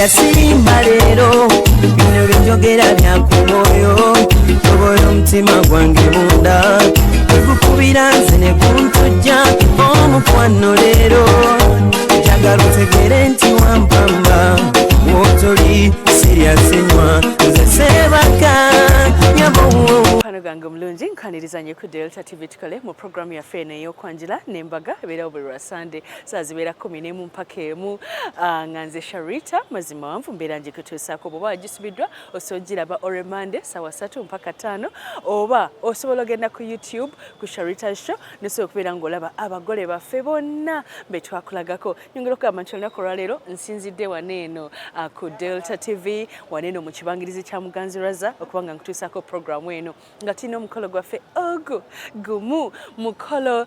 era sirimba leero bino byenjogera byakumoyo tobola omutima gwange munda gukubira nze ne kuntujja omukwano leero njagala otegere nti wampamba wotoli siryasenywa nze sebaka nyabo gange mulungi nkaniriza ku Delta TV tukole mu programu ya fene ey'okwanjula n'embaga ebeera buli lwa Sunday saa zibeera 11 mpaka emu nganze Sharita mazima wanvu mbeera njikutuusaako bw'oba wagisubiddwa osogiraba oremande sawa 3 mpaka 5 oba osobola ogenda ku YouTube ku Sharita's Show nosobola okubeera ng'olaba abagole baffe bonna be twakulagako nyongera okugamba nti olunaku olwaleero nsinzidde waneeno ku Delta TV waneeno mu kibangirizi kya Muganzi Raza okubanga nkutuusaako programu eno nga tulina omukolo gwaffe ogwo gumu mukolo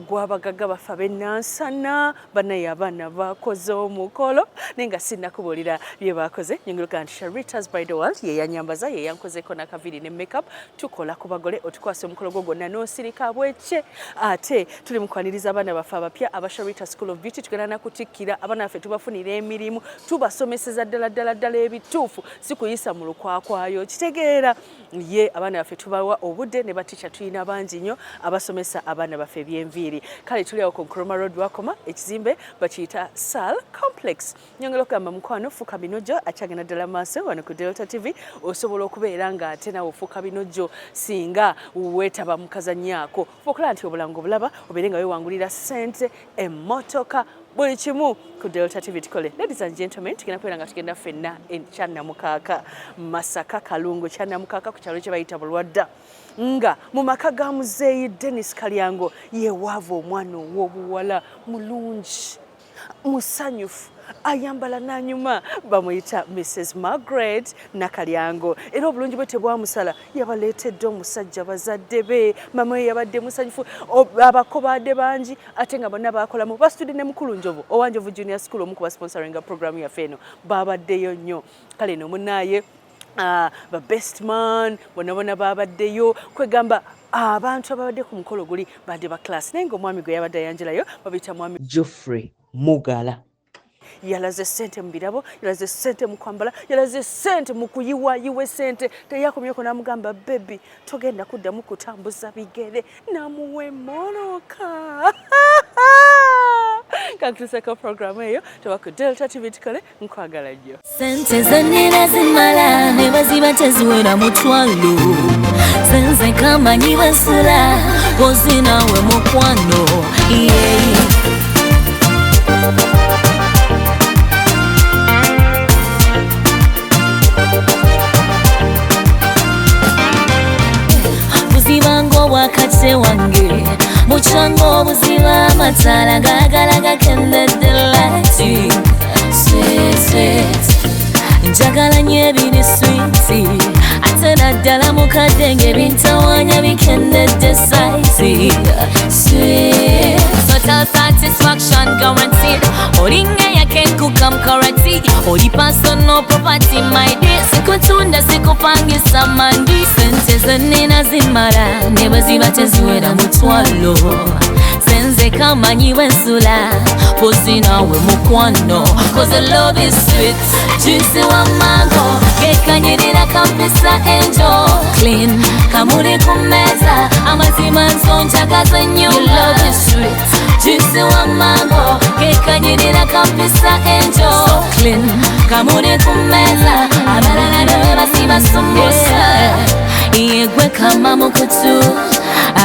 gw'abagagga baffe ab'ennansana banaye abaana bakoze omukolo naye nga sinnakubuulira bye baakoze nyongera okugamba nti Sharita's by the world ye yanyambaza ye yankozeko n'akaviri ne makeup tukola ku bagole otukwasa omukolo gwo gwonna n'osirika bwekye ate tuli mu kwaniriza abaana baffe abapya aba Sharita School of Beauty tugenda nakutikkira abaana baffe tubafunira emirimu tubasomeseza ddala ebituufu si kuyisa mu lukwakwayo kitegeera ye abaana baffe tubawa obudde ne batica tulina bangi nnyo abasomesa abaana baffe ebyenviiri kale tuli awo ku Nkrumah Road wakoma ekizimbe bakiyita Sal Complex nyongera okugamba mukwano fuka binojo akyagenda ddala maaso wano ku Delta TV osobola okubeera nga ate nawe ofuuka binojo singa weetaba mu kazannyaako okulaba nti obulango bulaba obeere nga wewangulira ssente emmotoka buli kimu ku Delta TV tukole. Ladies and gentlemen, tugenda kubeera nga tugenda ffenna Kyannamukaaka Masaka Kalungu Kyannamukaaka ku kyalo kye bayita Bulwadda nga mu maka ga muzeeyi Dennis Kalyango ye waava omwana ow'obuwala mulungi musanyufu ayambala nanyuma bamuyita Mrs. Margaret Nakalyango era obulungi bwe tebwamusala yabaleetedde omusajja bazadde be mama we yabadde musanyufu abakobadde bangi ate nga bonna bakolamu basitudde ne mukulu njovu owanjovu junior school omu kuba sponsoringa programu yaffe eno babaddeyo nnyo kale no munaaye ba best man bonna babaddeyo kwegamba abantu ababadde ku mukolo guli badde ba class naye ng'omwami gwe yabadde ayanjulayo babiyita mwami Geoffrey Mugala yalaze sente mu birabo yalaze sente mu kwambala yalaze sente mu kuyiwa sente teyakomyeko n'amugamba baby togenda kuddamu kutambuza bigere namuwe moroka kakutusako programu eyo tuba ku Delta TV tukole nkwagala nnyo sente zennina zimala ne baziba teziwera mutwalo senze kamanyi basula ozinawe mukwano wakatse wange muchango buziba amatala gagala gakendedde lati sweet njagala nnyo ebiri sweet ate naddala mukadde ebintawanya bikendedde saiti sweet total satisfaction guaranteed olinga yakenkuka mukarati oli personal property my dear sikutunda sikupangisa mandi sente zennina zimala ne baziba teziwera mutwalo senze kamanyi wensula pozi nawe mukwano cause the love is sweet juicy wa mango gekanyirira kampisa angel clean kamuli kumeza amazima nsonjagaze nnyo love is sweet juicy wa mango gekanyirira kampisa angel so clean kamuli kumeza abalala ne basiba sumbusa yegwe kama mukutu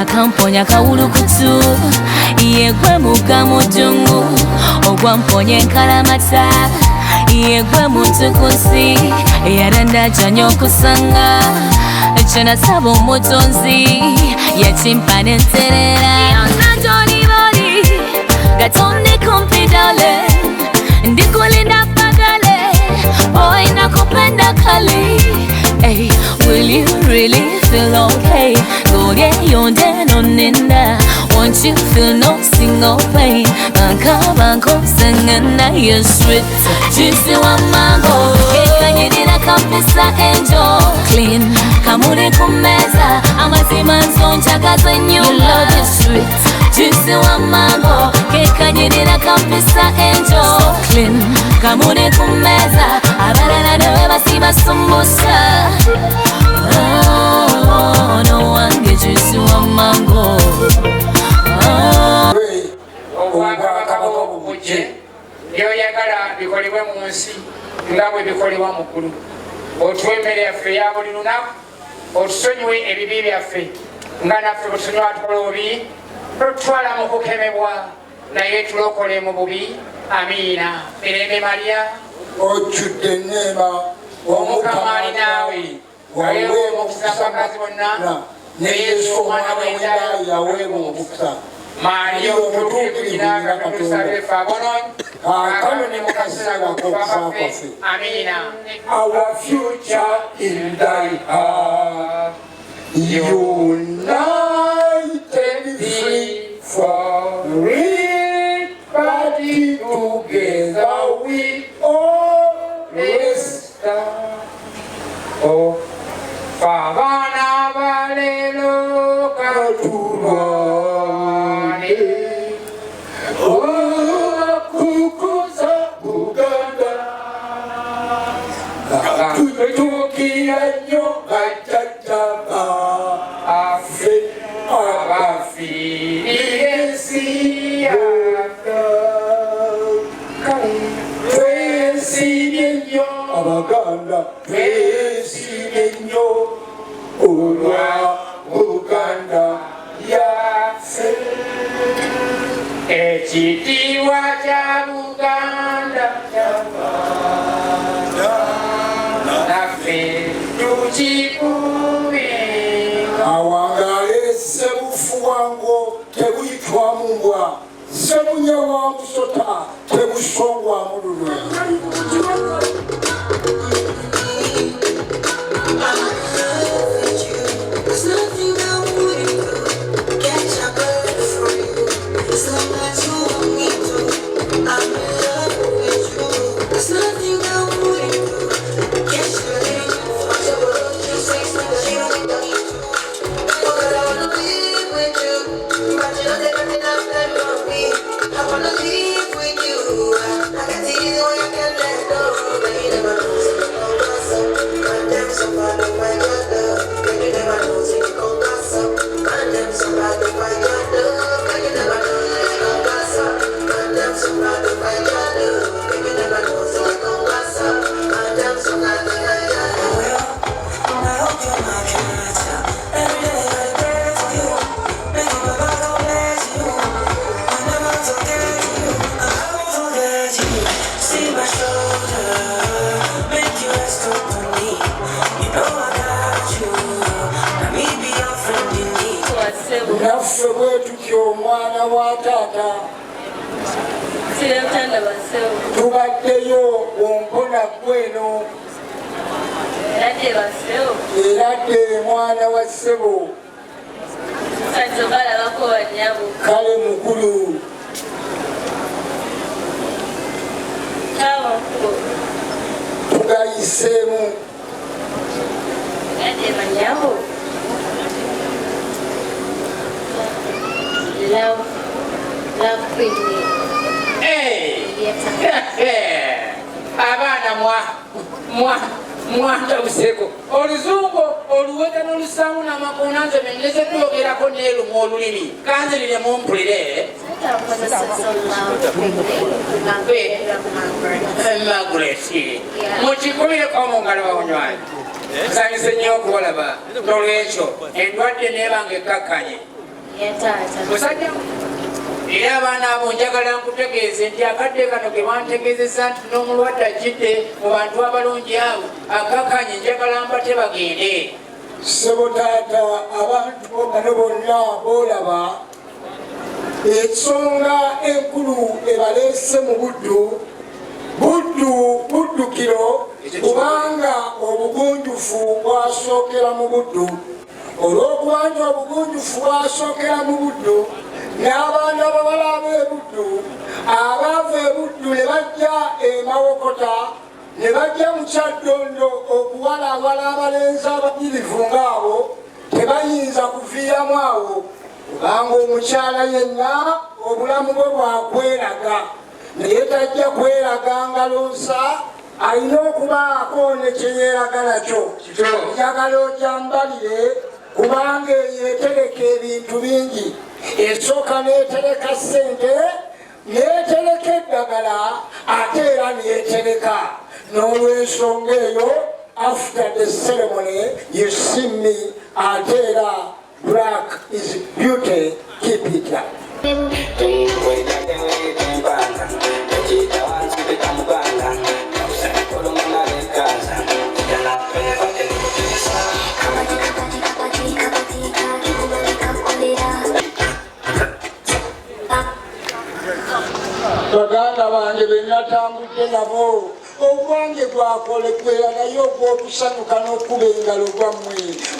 akamponya kawulukutu yegwe muga mujungu ogwamponya enkalamata yegwe muntu kunsi eyaranda janyo kusanga ekyo nasaba omutonzi yakimpa nenterera nanjoliboli gatonde kumpi dale ndikulinda pagale boy nakupenda kali hey, will you really feel okay? Go get your den on ninda. Won't you feel no single pain? Banko singing na you're sweet. Juicy wa mango. Kekanyirira kampisa angel. Clean. Kamuli kumeza. Amazima nsonjagaze nnyo. Your love is sweet. Juicy wa mango. akekanyirira kampisa enjo so clean kamune kumeza abalala newe basiba sumbusa no wange juice wa mango obwakabaka obukujje byoyagala bikolebwe mu nsi nga bwe bikolebwa mu ggulu otuwa emmere yaffe eya buli lunaku otusonyiwe ebibi byaffe nga naffe bwe tusonyiwa tukola obubi totutwala mu kukemebwa naye tulokole mu bubi amiina mirembe malya ojjudde enneema omukama ali naawe waweebwa omukisa bakazi bonna ne yesu omwana w'endala yaweebwa omukisa Maria okutuukirira nga tutusabire ffe abononyi kaakano ne mu kaseera k'okufa kwaffe amiina. Our future in thy heart, united free for it, but together we always stand. Oh, Fabana Valelo Katuro. Abaganda twesibe nnyo olwa Buganda yaffe ekitiibwa kya Buganda naffe tukikume awangale sebufuwango tebuyitwamu mbwa sebunya musota tebusongwamu lulwe. Naffe bwe tutyo omwana wa taata tubaddeyo ompona gweno era dde mwana wa ssebo kale mukulu tugayiseemu abaana mwantabuseko oluzungu oluwega n'olusamu n'amakoona nze mengeze tuyogerako neerumu olulimi kanzirire mumpulire Margaret mukikubireko mu ngalo bawunywanyi nsanyuse nnyo okubalaba n'olwekyo endwadde neebanga ekkakkanye musajja era abaana abo njagala nkutegeeze nti akadde kano ke bantegeezesa nti n'omulwadde ajjidde mu bantu abalungi abo akakkanye njagala mbate bagende. ssebo taata abantu bano bonna boolaba ensonga enkulu ebaleese mu buddukiro kubanga obugunjufu bwasookera mu buddu olw'okuba nti obugunjufu bwasookera mu buddu n'abaana abawala ab'ebuddu abaava ebuddu ne bajja emawokota ne bajja mu kyaddondo okuwalawala abalenzi abajirivu ng'abo tebayinza kuviiramu awo kubanga omukyala yenna obulamu bwe bwakweraga naye tajja kweraga ngalosa alina okubaako ne kyeyeeraga nakyo njagala ogyambalire kubanga yeetereka ebintu bingi esooka neetereka ssente neetereka eddagala ate era neetereka n'olwensonga eyo after the ceremony you see me ate era black is beauty keep it up. Baganda bange benatambudde nabo obwange bwakolekwera naye ogw'okusanyuka n'okuba engalo gwammwe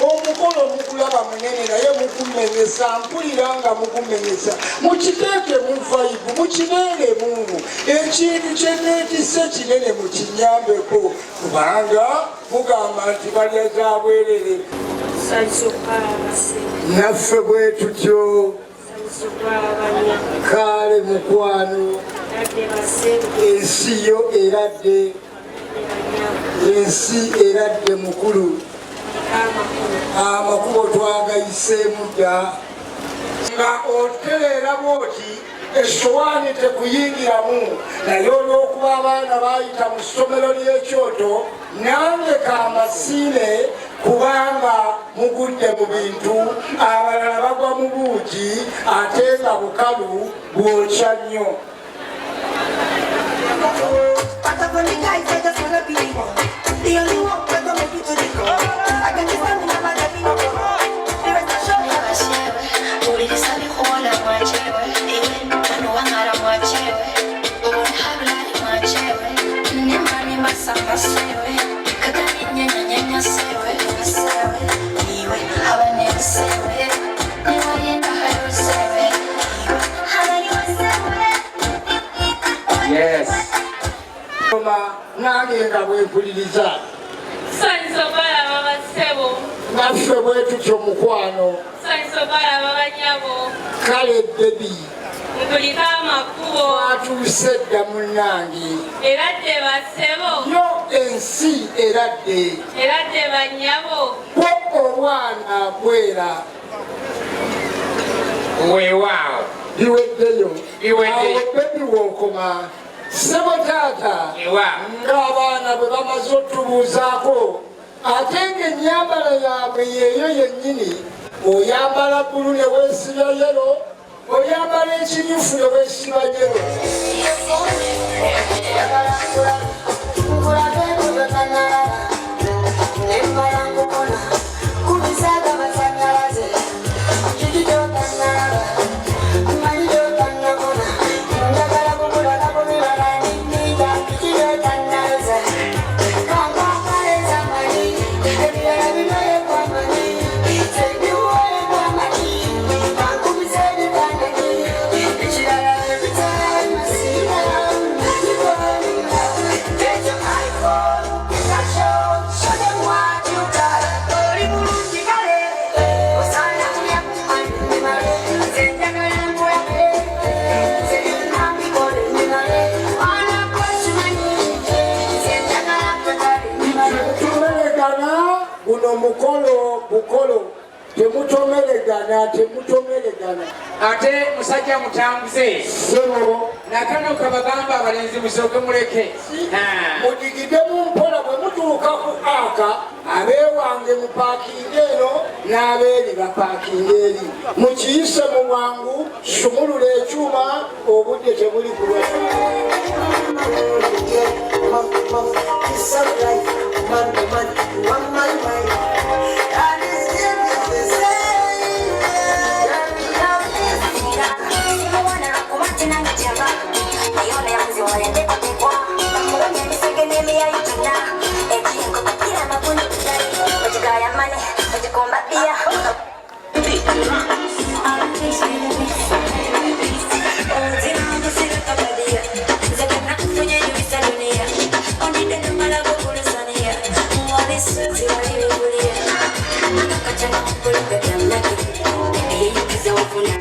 omukolo mugulaba munene naye mugumenyesa mpulira nga mugumenyesa mukiteeke mu vaibu mukibeeremu ekintu kyeneetisse kinene mukinyambeko kubanga mugamba nti balya za bwerere naffe bwe tutyo kale mukwano ensi yo eradde ensi eradde mukulu amakubo twagayiseemu dda nga otereera bwoti essowaani tekuyingiramu naye olw'okuba abaana baayita mu ssomero ly'ekyoto nange kamasiime kubanga mugudde mu bintu abalala bagwa mu buugi ate nga bukalu bwokya nnyo. Yes. Nange nga bwempuliriza naffe bwe tutyo mukwano kale bebi twatuuse dda munnange yo ensi eradde bwo obwana bwera weewaawo biweddeyo awo bebi wonkoma sebo taata ng'abaana bwe bamaze otubuuzaako ate ng'ennyambala yaabwe yeeyo yennyini oyambala bbulu ne weesiba yero oyambala ekinyufu ne weesiba yero bukolo temutomeregana ate musajja mutambuze sebo nakano kabagamba abalenzi musooke muleke mudigidemu mpola bwe mutuuka ku aka abeewange mu paakingi eno n'abeeri bapaakingi eri mukiyise mu bwangu sumulula ekyuma obudde tebuli kulwa Thank you.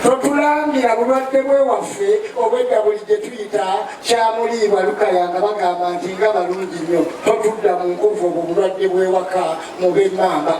Totulangira bulwadde bwe waffe obwedda buli gye tuyita kyamuliibwa Lukayanga bagamba nti nga balungi nnyo totudda mu nkovu obwo bulwadde bw'ewaka mu b'emmamba.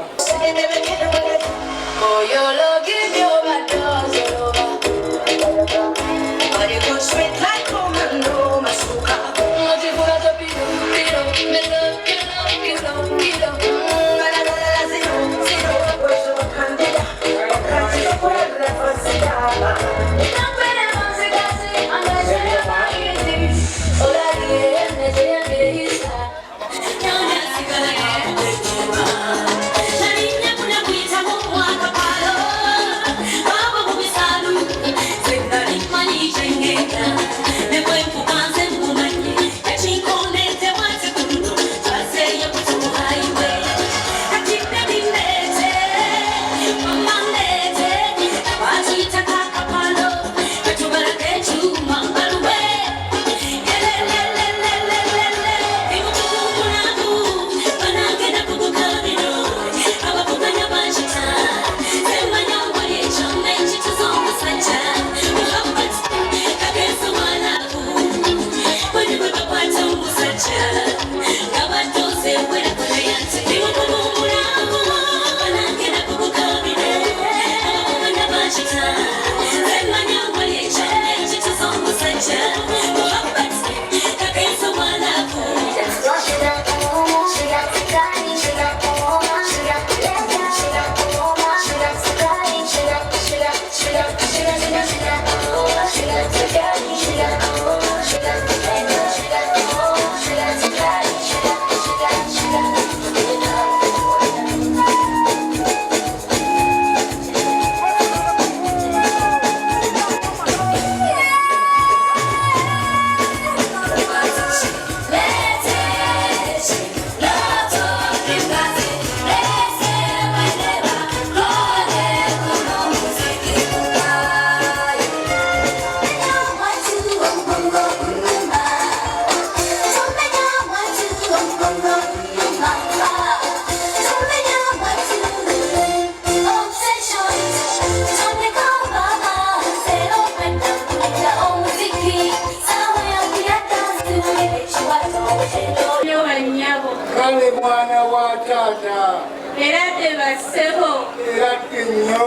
Kale mwana wa tata Erate basebo erate nnyo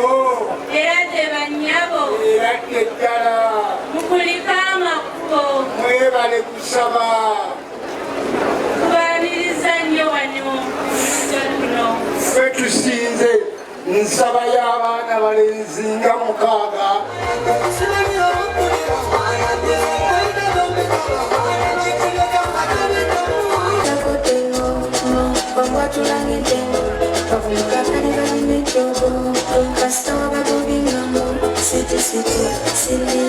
erate banyabo erate ddala mukulika amakubo mwebale kusaba kubaniriza nnyo wano kuno ffe tusinze nsaba y'abaana balenzi nga 6 City, city, city.